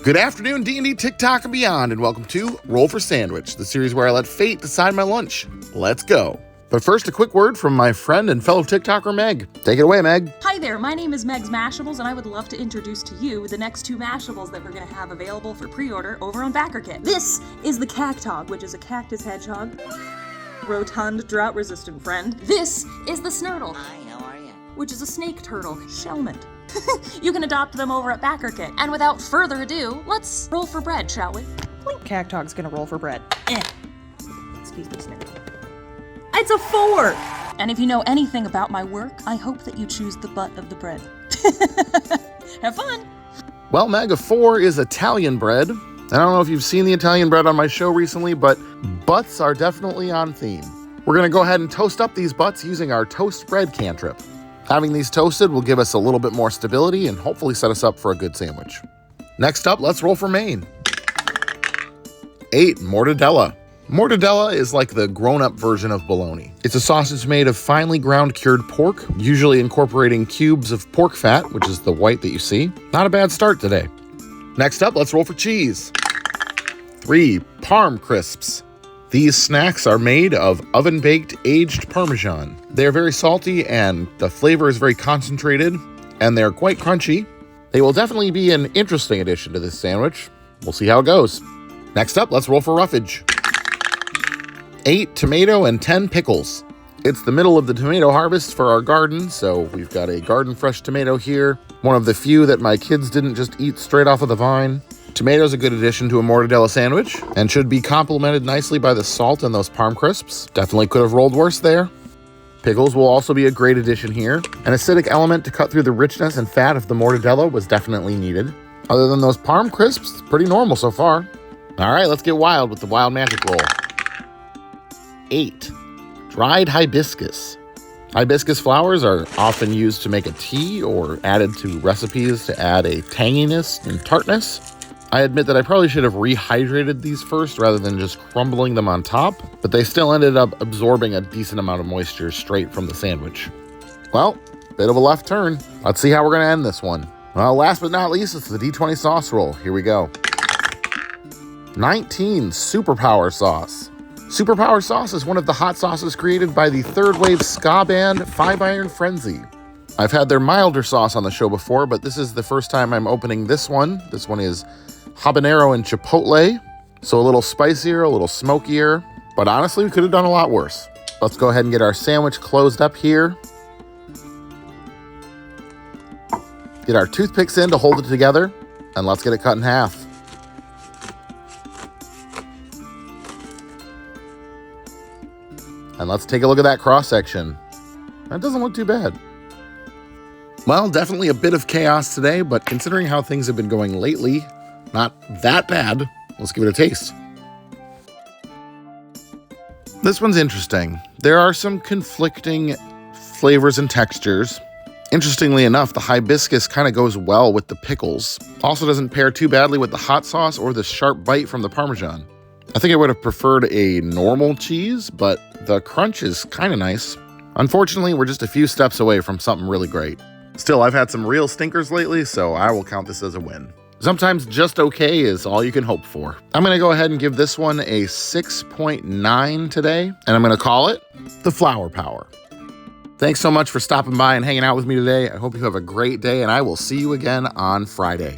Good afternoon, D&D, TikTok, and beyond, and welcome to Roll for Sandwich, the series where I let fate decide my lunch. Let's go. But first, a quick word from my friend and fellow TikToker, Meg. Take it away, Meg. Hi there, my name is Meg's Mashables, and I would love to introduce to you the next two Mashables that we're going to have available for pre-order over on BackerKit. This is the Cactog, which is a cactus hedgehog. Rotund, drought-resistant friend. This is the Snurtle. Hi, how are you? Which is a snake turtle, shellment. You can adopt them over at BackerKit. And without further ado, let's roll for bread, shall we? Cactog's gonna roll for bread. Excuse me, Snurtle. It's a 4! And if you know anything about my work, I hope that you choose the butt of the bread. Have fun! Well, Meg, a 4 is Italian bread. I don't know if you've seen the Italian bread on my show recently, but butts are definitely on theme. We're gonna go ahead and toast up these butts using our toast bread cantrip. Having these toasted will give us a little bit more stability and hopefully set us up for a good sandwich. Next up, let's roll for Maine. 8, mortadella. Mortadella is like the grown-up version of bologna. It's a sausage made of finely ground cured pork, usually incorporating cubes of pork fat, which is the white that you see. Not a bad start today. Next up, let's roll for cheese. 3, Parm crisps. These snacks are made of oven-baked aged Parmesan. They're very salty and the flavor is very concentrated, and they're quite crunchy. They will definitely be an interesting addition to this sandwich. We'll see how it goes. Next up, let's roll for roughage. 8, tomato and 10 pickles. It's the middle of the tomato harvest for our garden, so we've got a garden fresh tomato here. One of the few that my kids didn't just eat straight off of the vine. Tomato's a good addition to a mortadella sandwich and should be complemented nicely by the salt and those Parm crisps. Definitely could have rolled worse there. Pickles will also be a great addition here. An acidic element to cut through the richness and fat of the mortadella was definitely needed. Other than those Parm crisps, pretty normal so far. All right, let's get wild with the wild magic roll. 8, dried hibiscus. Hibiscus flowers are often used to make a tea or added to recipes to add a tanginess and tartness. I admit that I probably should have rehydrated these first rather than just crumbling them on top, but they still ended up absorbing a decent amount of moisture straight from the sandwich. Well, bit of a left turn. Let's see how we're gonna end this one. Well, last but not least, it's the D20 sauce roll. Here we go. 19, superpower sauce. Superpower sauce is one of the hot sauces created by the third wave ska band 5 Iron Frenzy. I've had their milder sauce on the show before, but this is the first time I'm opening this one. This one is habanero and chipotle, so a little spicier, a little smokier, but honestly, we could have done a lot worse. Let's go ahead and get our sandwich closed up here. Get our toothpicks in to hold it together, and let's get it cut in half. And let's take a look at that cross-section. That doesn't look too bad. Well, definitely a bit of chaos today, but considering how things have been going lately, not that bad. Let's give it a taste. This one's interesting. There are some conflicting flavors and textures. Interestingly enough, the hibiscus kind of goes well with the pickles. Also doesn't pair too badly with the hot sauce or the sharp bite from the Parmesan. I think I would have preferred a normal cheese, but the crunch is kind of nice. Unfortunately, we're just a few steps away from something really great. Still, I've had some real stinkers lately, so I will count this as a win. Sometimes just okay is all you can hope for. I'm going to go ahead and give this one a 6.9 today, and I'm going to call it the Flower Power. Thanks so much for stopping by and hanging out with me today. I hope you have a great day, and I will see you again on Friday.